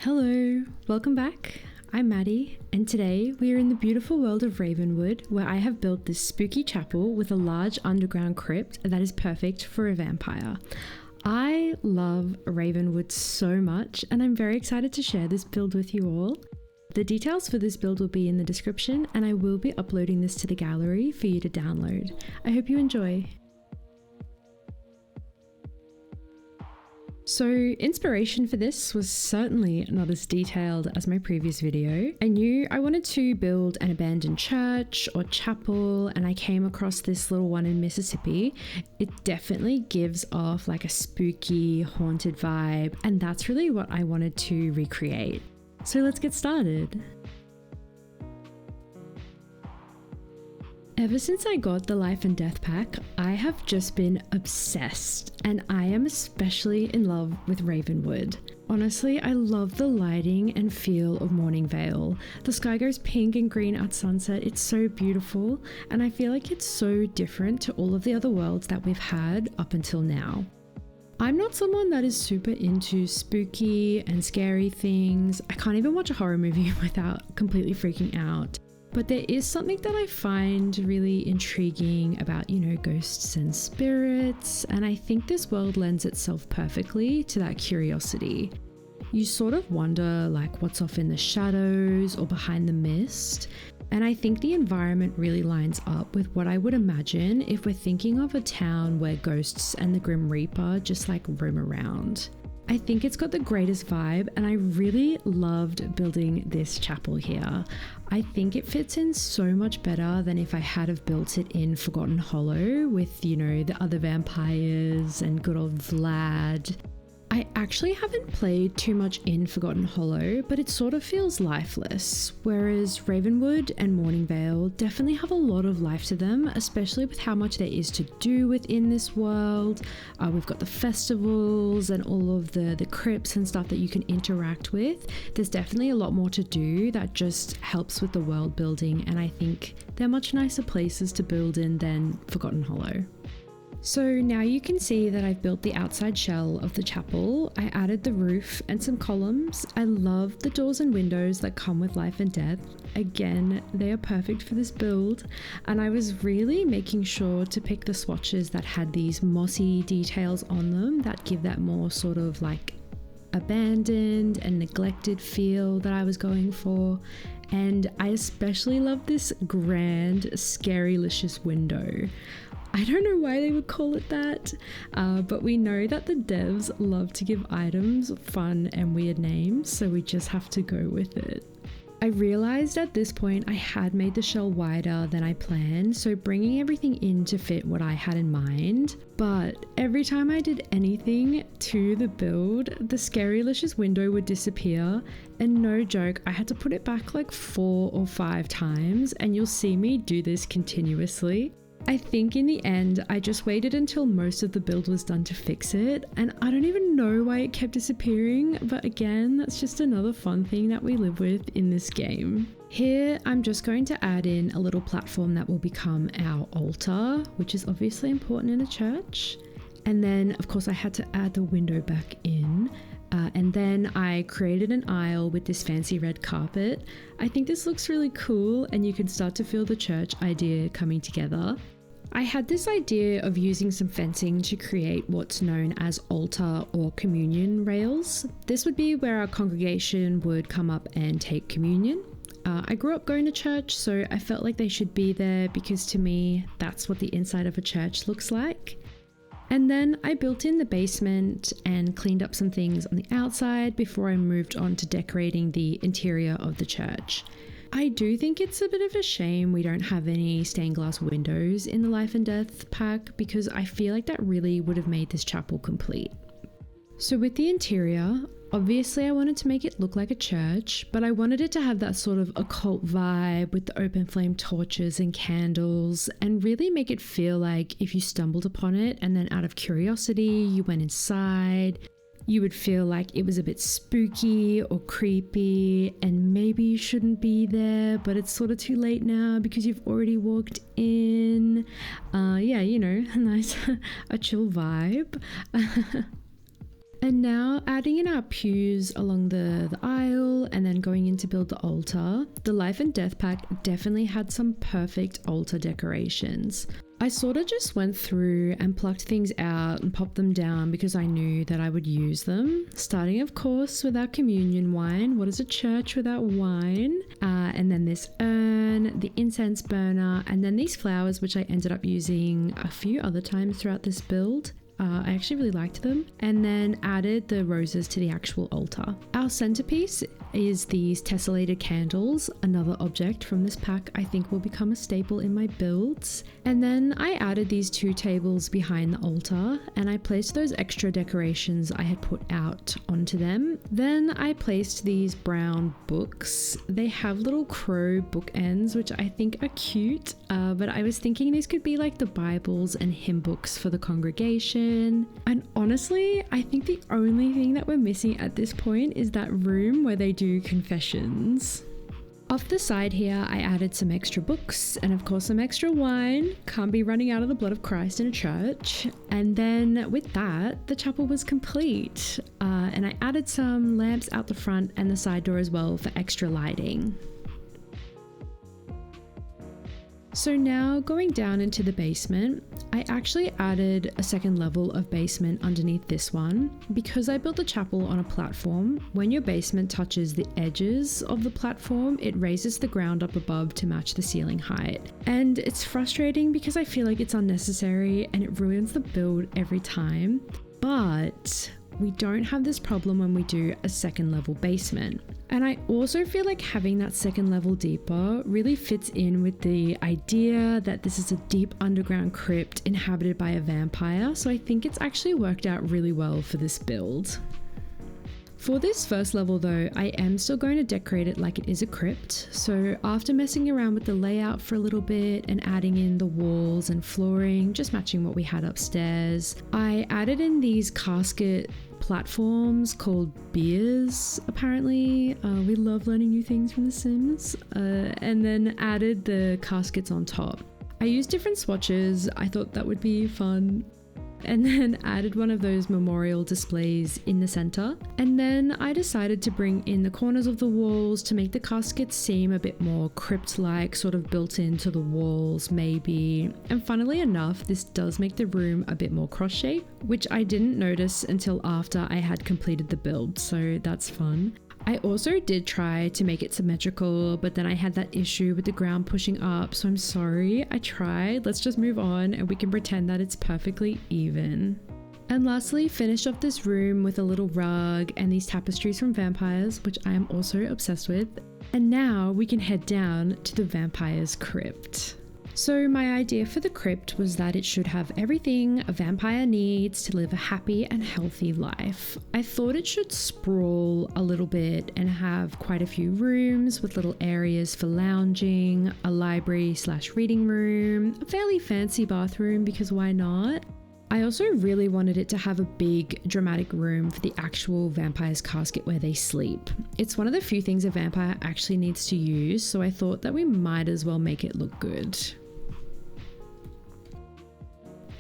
Hello, welcome back. I'm Maddie, and today we are in the beautiful world of Ravenwood, where I have built this spooky chapel with a large underground crypt that is perfect for a vampire. I love Ravenwood so much, and I'm very excited to share this build with you all. The details for this build will be in the description, and I will be uploading this to the gallery for you to download. I hope you enjoy. So inspiration for this was certainly not as detailed as my previous video. I knew I wanted to build an abandoned church or chapel, and I came across this little one in Mississippi. It definitely gives off like a spooky, haunted vibe, and that's really what I wanted to recreate. So let's get started. Ever since I got the Life and Death pack, I have just been obsessed, and I am especially in love with Ravenwood. Honestly, I love the lighting and feel of Morning Vale. The sky goes pink and green at sunset. It's so beautiful, and I feel like it's so different to all of the other worlds that we've had up until now. I'm not someone that is super into spooky and scary things. I can't even watch a horror movie without completely freaking out. But there is something that I find really intriguing about, ghosts and spirits, and I think this world lends itself perfectly to that curiosity. You sort of wonder what's off in the shadows or behind the mist, and I think the environment really lines up with what I would imagine if we're thinking of a town where ghosts and the Grim Reaper just roam around. I think it's got the greatest vibe, and I really loved building this chapel here. I think it fits in so much better than if I had have built it in Forgotten Hollow with, the other vampires and good old Vlad. I actually haven't played too much in Forgotten Hollow, but it sort of feels lifeless, whereas Ravenwood and Morning Vale definitely have a lot of life to them, especially with how much there is to do within this world. We've got the festivals and all of the crypts and stuff that you can interact with. There's definitely a lot more to do that just helps with the world building, and I think they're much nicer places to build in than Forgotten Hollow. So now you can see that I've built the outside shell of the chapel. I added the roof and some columns. I love the doors and windows that come with Life and Death. Again, they are perfect for this build, and I was really making sure to pick the swatches that had these mossy details on them that give that more sort of abandoned and neglected feel that I was going for. And I especially love this grand, scarylicious window. I don't know why they would call it that, but we know that the devs love to give items fun and weird names, so we just have to go with it. I realized at this point I had made the shell wider than I planned, so bringing everything in to fit what I had in mind, but every time I did anything to the build, the scarylicious window would disappear, and no joke, I had to put it back 4 or 5 times, and you'll see me do this continuously. I think in the end, I just waited until most of the build was done to fix it, and I don't even know why it kept disappearing, but again, that's just another fun thing that we live with in this game. Here, I'm just going to add in a little platform that will become our altar, which is obviously important in a church. And then, of course, I had to add the window back in. And then I created an aisle with this fancy red carpet. I think this looks really cool, and you can start to feel the church idea coming together. I had this idea of using some fencing to create what's known as altar or communion rails. This would be where our congregation would come up and take communion. I grew up going to church, so I felt like they should be there because to me, that's what the inside of a church looks like. And then I built in the basement and cleaned up some things on the outside before I moved on to decorating the interior of the church. I do think it's a bit of a shame we don't have any stained glass windows in the Life and Death pack, because I feel like that really would have made this chapel complete. So with the interior, obviously I wanted to make it look like a church, but I wanted it to have that sort of occult vibe with the open flame torches and candles, and really make it feel like if you stumbled upon it and then out of curiosity you went inside, you would feel like it was a bit spooky or creepy, and maybe you shouldn't be there, but it's sort of too late now because you've already walked in. A nice, a chill vibe. And now adding in our pews along the aisle and then going in to build the altar, the Life and Death pack definitely had some perfect altar decorations. I sort of just went through and plucked things out and popped them down because I knew that I would use them. Starting, of course, with our communion wine. What is a church without wine? And then this urn, the incense burner, and then these flowers, which I ended up using a few other times throughout this build. I actually really liked them, and then added the roses to the actual altar. Our centerpiece is these tessellated candles, another object from this pack I think will become a staple in my builds. And then I added these 2 tables behind the altar, and I placed those extra decorations I had put out onto them. Then I placed these brown books. They have little crow bookends, which I think are cute, but I was thinking these could be like the Bibles and hymn books for the congregation. And honestly, I think the only thing that we're missing at this point is that room where they do confessions. Off the side here, I added some extra books and of course some extra wine. Can't be running out of the blood of Christ in a church. And then with that, the chapel was complete. And I added some lamps out the front and the side door as well for extra lighting. So now going down into the basement, I actually added a second level of basement underneath this one. Because I built the chapel on a platform, when your basement touches the edges of the platform, it raises the ground up above to match the ceiling height. And it's frustrating because I feel like it's unnecessary and it ruins the build every time. But we don't have this problem when we do a second level basement. And I also feel like having that second level deeper really fits in with the idea that this is a deep underground crypt inhabited by a vampire. So I think it's actually worked out really well for this build. For this first level though, I am still going to decorate it like it is a crypt. So after messing around with the layout for a little bit and adding in the walls and flooring, just matching what we had upstairs, I added in these casket platforms called beers, apparently. We love learning new things from The Sims. And then added the caskets on top. I used different swatches. I thought that would be fun. And then added one of those memorial displays in the center. And then I decided to bring in the corners of the walls to make the caskets seem a bit more crypt-like, sort of built into the walls maybe. And funnily enough, this does make the room a bit more cross-shaped, which I didn't notice until after I had completed the build, so that's fun. I also did try to make it symmetrical, but then I had that issue with the ground pushing up, so I'm sorry. I tried. Let's just move on and we can pretend that it's perfectly even. And lastly, finished off this room with a little rug and these tapestries from vampires, which I am also obsessed with. And now we can head down to the vampire's crypt. So my idea for the crypt was that it should have everything a vampire needs to live a happy and healthy life. I thought it should sprawl a little bit and have quite a few rooms with little areas for lounging, a library/reading room, a fairly fancy bathroom because why not? I also really wanted it to have a big dramatic room for the actual vampire's casket where they sleep. It's one of the few things a vampire actually needs to use, so I thought that we might as well make it look good.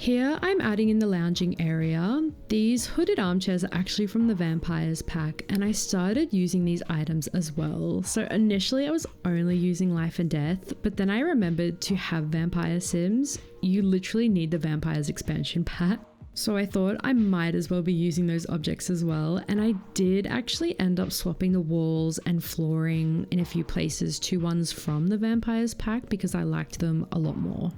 Here I'm adding in the lounging area. These hooded armchairs are actually from the Vampires pack and I started using these items as well. So initially I was only using Life and Death, but then I remembered to have Vampire Sims, you literally need the Vampires expansion pack. So I thought I might as well be using those objects as well, and I did actually end up swapping the walls and flooring in a few places to ones from the Vampires pack because I liked them a lot more.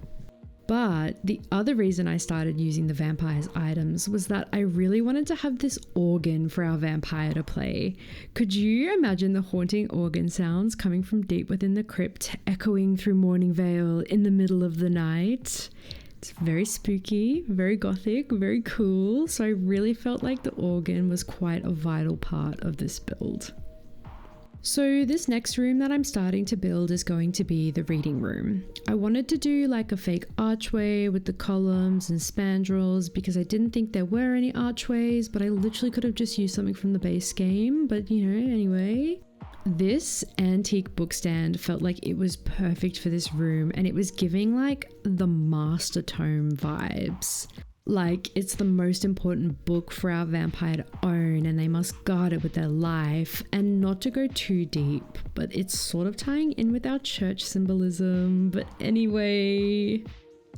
But the other reason I started using the vampires items was that I really wanted to have this organ for our vampire to play. Could you imagine the haunting organ sounds coming from deep within the crypt, echoing through Morning Vale in the middle of the night? It's very spooky, very gothic, very cool. So I really felt like the organ was quite a vital part of this build. So this next room that I'm starting to build is going to be the reading room. I wanted to do like a fake archway with the columns and spandrels because I didn't think there were any archways, but I literally could have just used something from the base game, but you know, anyway. This antique bookstand felt like it was perfect for this room and it was giving like the master tome vibes. Like it's the most important book for our vampire to own and they must guard it with their life. And not to go too deep, but it's sort of tying in with our church symbolism. But anyway,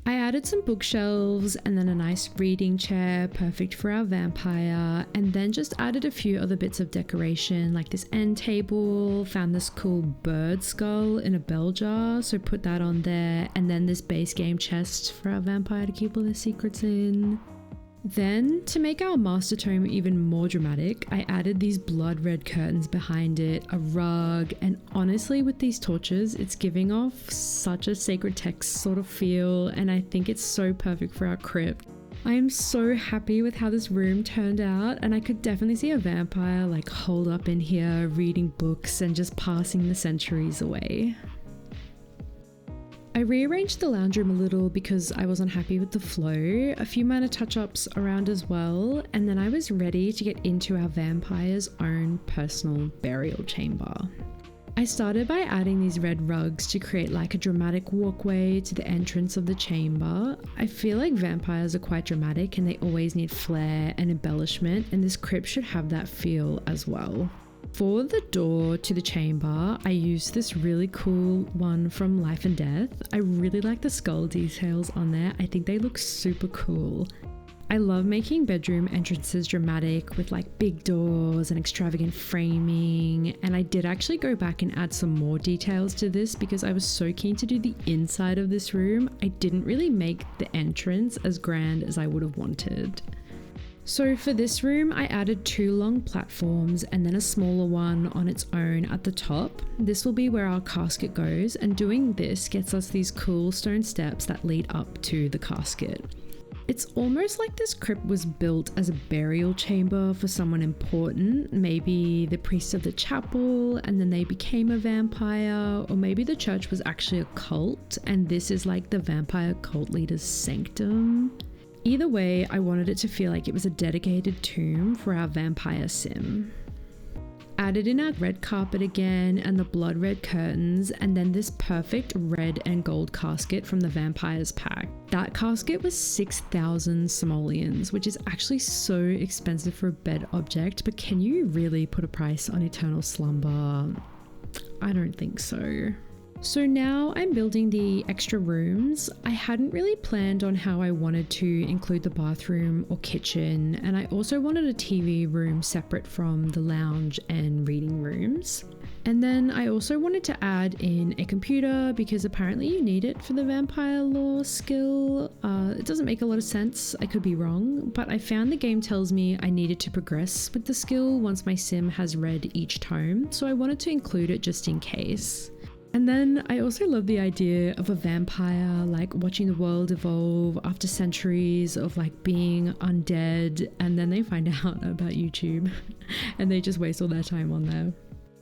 I added some bookshelves and then a nice reading chair, perfect for our vampire, and then just added a few other bits of decoration like this end table, found this cool bird skull in a bell jar, so put that on there, and then this base game chest for our vampire to keep all their secrets in. Then, to make our master tome even more dramatic, I added these blood red curtains behind it, a rug, and honestly with these torches, it's giving off such a sacred text sort of feel, and I think it's so perfect for our crypt. I am so happy with how this room turned out, and I could definitely see a vampire like holed up in here reading books and just passing the centuries away. I rearranged the lounge room a little because I wasn't happy with the flow, a few minor touch-ups around as well, and then I was ready to get into our vampire's own personal burial chamber. I started by adding these red rugs to create like a dramatic walkway to the entrance of the chamber. I feel like vampires are quite dramatic and they always need flair and embellishment, and this crypt should have that feel as well. For the door to the chamber, I used this really cool one from Life and Death. I really like the skull details on there. I think they look super cool. I love making bedroom entrances dramatic with like big doors and extravagant framing. And I did actually go back and add some more details to this because I was so keen to do the inside of this room. I didn't really make the entrance as grand as I would have wanted. So for this room, I added 2 long platforms and then a smaller one on its own at the top. This will be where our casket goes, and doing this gets us these cool stone steps that lead up to the casket. It's almost like this crypt was built as a burial chamber for someone important, maybe the priest of the chapel and then they became a vampire, or maybe the church was actually a cult and this is like the vampire cult leader's sanctum. Either way, I wanted it to feel like it was a dedicated tomb for our vampire sim. Added in our red carpet again and the blood red curtains, and then this perfect red and gold casket from the Vampire's Pack. That casket was 6,000 simoleons, which is actually so expensive for a bed object, but can you really put a price on eternal slumber? I don't think so. So now I'm building the extra rooms. I hadn't really planned on how I wanted to include the bathroom or kitchen, and I also wanted a TV room separate from the lounge and reading rooms. And then I also wanted to add in a computer because apparently you need it for the vampire lore skill. It doesn't make a lot of sense, I could be wrong, but I found the game tells me I needed to progress with the skill once my sim has read each tome, so I wanted to include it just in case. And then I also love the idea of a vampire like watching the world evolve after centuries of like being undead, and then they find out about YouTube and they just waste all their time on there.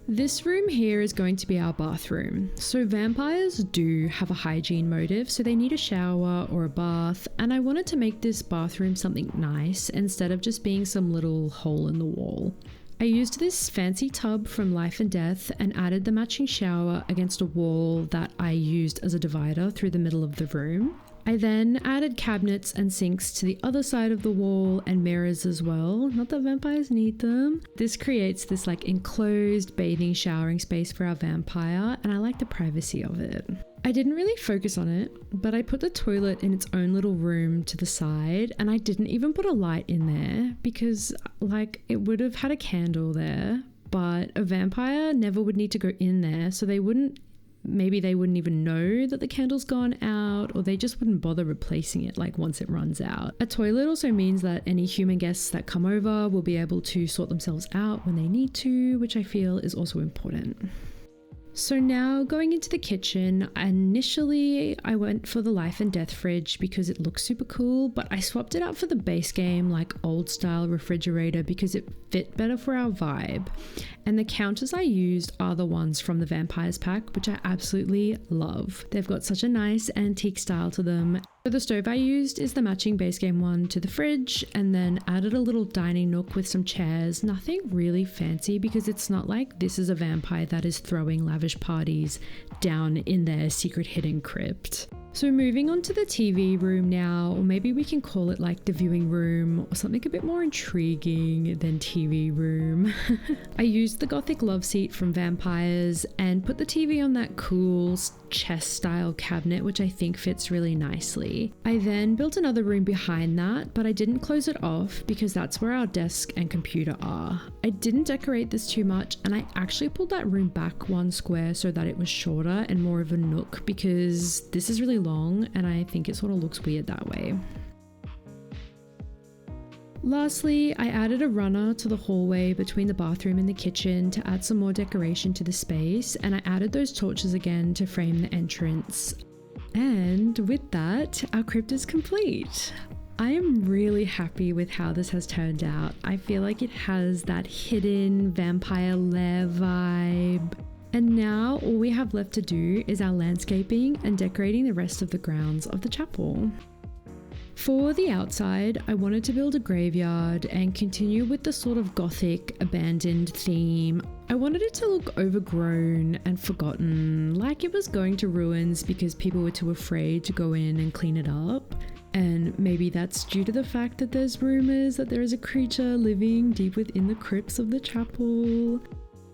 This room here is going to be our bathroom. So vampires do have a hygiene motive, so they need a shower or a bath, and I wanted to make this bathroom something nice instead of just being some little hole in the wall. I used this fancy tub from Life and Death and added the matching shower against a wall that I used as a divider through the middle of the room. I then added cabinets and sinks to the other side of the wall and mirrors as well. Not that vampires need them. This creates this like enclosed bathing showering space for our vampire, and I like the privacy of it. I didn't really focus on it, but I put the toilet in its own little room to the side, and I didn't even put a light in there because like it would have had a candle there, but a vampire never would need to go in there, so maybe they wouldn't even know that the candle's gone out, or they just wouldn't bother replacing it like once it runs out. A toilet also means that any human guests that come over will be able to sort themselves out when they need to, which I feel is also important. So now going into the kitchen, initially I went for the Life and Death fridge because it looks super cool, but I swapped it out for the base game like old style refrigerator because it fit better for our vibe. And the counters I used are the ones from the Vampire's Pack, which I absolutely love. They've got such a nice antique style to them. So the stove I used is the matching base game one to the fridge, and then added a little dining nook with some chairs. Nothing really fancy because it's not like this is a vampire that is throwing lavish parties down in their secret hidden crypt. So moving on to the TV room now, or maybe we can call it like the viewing room or something a bit more intriguing than TV room. I used the Gothic love seat from Vampires and put the TV on that cool chest style cabinet, which I think fits really nicely. I then built another room behind that, but I didn't close it off because that's where our desk and computer are. I didn't decorate this too much, and I actually pulled that room back one square so that it was shorter and more of a nook, because this is really long and I think it sort of looks weird that way. Lastly, I added a runner to the hallway between the bathroom and the kitchen to add some more decoration to the space, and I added those torches again to frame the entrance. And with that, our crypt is complete. I am really happy with how this has turned out. I feel like it has that hidden vampire lair vibe. And now all we have left to do is our landscaping and decorating the rest of the grounds of the chapel. For the outside, I wanted to build a graveyard and continue with the sort of gothic abandoned theme. I wanted it to look overgrown and forgotten, like it was going to ruins because people were too afraid to go in and clean it up. And maybe that's due to the fact that there's rumors that there is a creature living deep within the crypts of the chapel.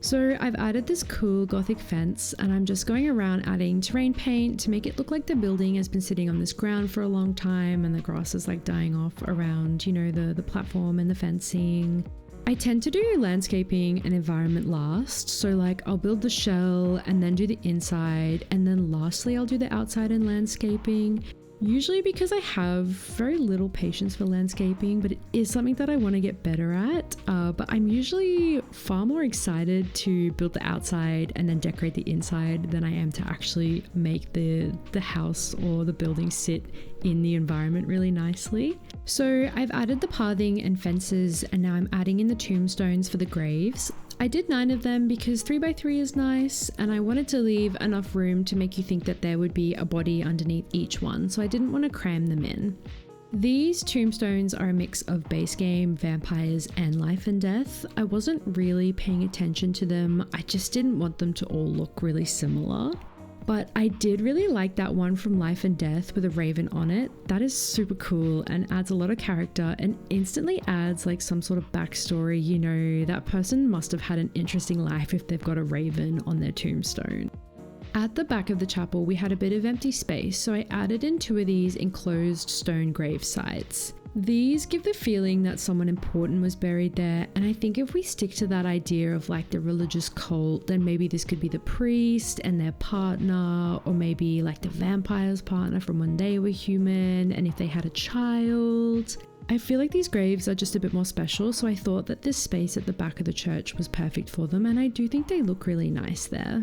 So I've added this cool gothic fence, and I'm just going around adding terrain paint to make it look like the building has been sitting on this ground for a long time and the grass is like dying off around, you know, the platform and the fencing. I tend to do landscaping and environment last, so like I'll build the shell and then do the inside, and then lastly I'll do the outside and landscaping. Usually because I have very little patience for landscaping, but it is something that I want to get better at. But I'm usually far more excited to build the outside and then decorate the inside than I am to actually make the house or the building sit in the environment really nicely. So I've added the pathing and fences, and now I'm adding in the tombstones for the graves. I did 9 of them because 3x3 is nice, and I wanted to leave enough room to make you think that there would be a body underneath each one, so I didn't want to cram them in. These tombstones are a mix of base game, vampires, and life and death. I wasn't really paying attention to them, I just didn't want them to all look really similar. But I did really like that one from Life and Death with a raven on it. That is super cool and adds a lot of character and instantly adds like some sort of backstory. You know, that person must have had an interesting life if they've got a raven on their tombstone. At the back of the chapel, we had a bit of empty space, so I added in 2 of these enclosed stone grave sites. These give the feeling that someone important was buried there, and I think if we stick to that idea of like the religious cult, then maybe this could be the priest and their partner, or maybe like the vampire's partner from when they were human, and if they had a child. I feel like these graves are just a bit more special, so I thought that this space at the back of the church was perfect for them, and I do think they look really nice there.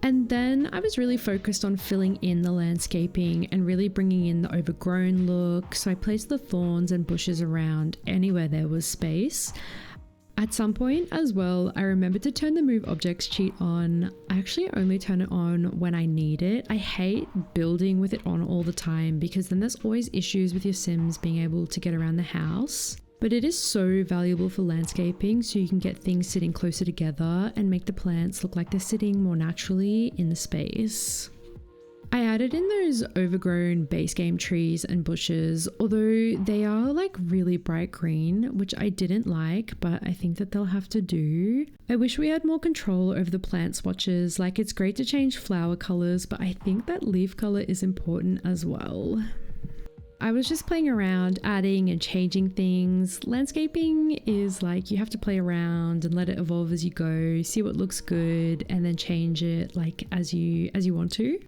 And then I was really focused on filling in the landscaping and really bringing in the overgrown look, so I placed the thorns and bushes around anywhere there was space. At some point as well, I remembered to turn the move objects cheat on. I actually only turn it on when I need it. I hate building with it on all the time because then there's always issues with your Sims being able to get around the house. But it is so valuable for landscaping, so you can get things sitting closer together and make the plants look like they're sitting more naturally in the space. I added in those overgrown base game trees and bushes, although they are like really bright green, which I didn't like, but I think that they'll have to do. I wish we had more control over the plant swatches. Like, it's great to change flower colors, but I think that leaf color is important as well. I was just playing around, adding and changing things. Landscaping is like you have to play around and let it evolve as you go, see what looks good, and then change it like as you want to.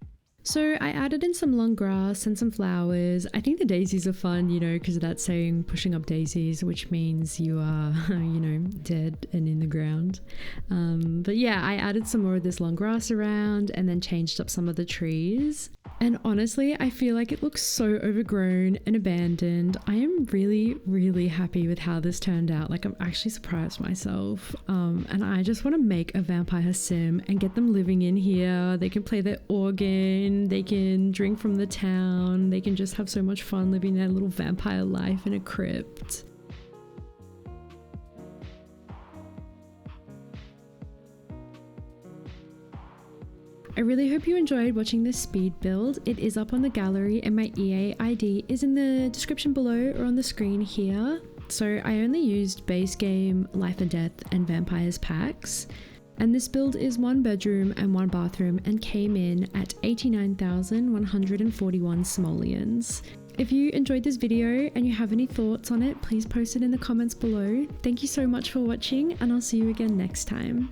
So I added in some long grass and some flowers. I think the daisies are fun, you know, because of that saying, pushing up daisies, which means you are, you know, dead and in the ground. But yeah, I added some more of this long grass around and then changed up some of the trees. And honestly, I feel like it looks so overgrown and abandoned. I am really, really happy with how this turned out. Like, I'm actually surprised myself. And I just want to make a vampire sim and get them living in here. They can play their organ, they can drink from the town, they can just have so much fun living their little vampire life in a crypt. I really hope you enjoyed watching this speed build. It is up on the gallery and my EA ID is in the description below or on the screen here. So I only used base game, Life and Death and Vampires packs. And this build is 1 bedroom and 1 bathroom and came in at 89,141 simoleons. If you enjoyed this video and you have any thoughts on it, please post it in the comments below. Thank you so much for watching and I'll see you again next time.